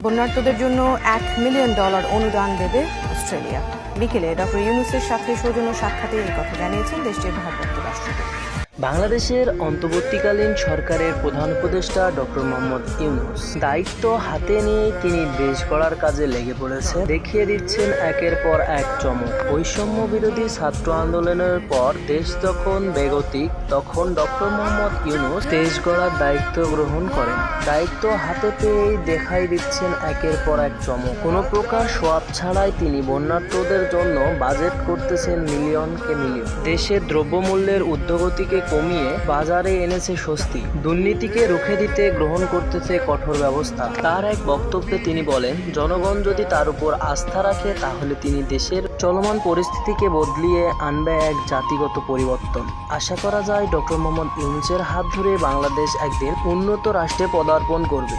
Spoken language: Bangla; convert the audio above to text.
বন্যার্তদের জন্য $1 মিলিয়ন অনুদান দেবে অস্ট্রেলিয়া। বিকেলে ডক্টর ইউনূসের সাথে সৌজন্য সাক্ষাতে এই কথা জানিয়েছেন দেশটির ভারপ্রাপ্ত রাষ্ট্রদূত। বাংলাদেশের অন্তর্বর্তীকালীন সরকারের প্রধান উপদেষ্টা ডক্টর মোহাম্মদ ইউনূস দায়িত্ব হাতে নিয়ে তিনি দেশ গড়ার কাজে লেগে পড়েছে, দেখিয়ে দিচ্ছেন একের পর এক চমক। বৈষম্য বিরোধী ছাত্র আন্দোলনের পর দেশ যখন বেগতিক, তখন ডক্টর মোহাম্মদ ইউনূস দেশ গড়ার দায়িত্ব গ্রহণ করেন। দায়িত্ব হাতে পেয়েই দেখাই দিচ্ছেন একের পর এক চমক। কোনো প্রকার সোয়াব ছাড়াই তিনি বন্যার্তদের জন্য বাজেট করতেছেন মিলিয়নকে মিলিয়ন। দেশের দ্রব্যমূল্যের ঊর্ধ্বগতিকে কমিয়ে বাজারে এনেছে স্বস্তি, দুর্নীতিকে রুখে দিতে গ্রহণ করতেছে কঠোর ব্যবস্থা। তার এক বক্তব্যে তিনি বলেন, জনগণ যদি তার উপর আস্থা রাখে তাহলে তিনি দেশের চলমান পরিস্থিতিকে বদলিয়ে আনবে এক জাতিগত পরিবর্তন। আশা করা যায় ডক্টর মোহাম্মদ ইউনূসের হাত ধরে বাংলাদেশ একদিন উন্নত রাষ্ট্রে পদার্পণ করবে।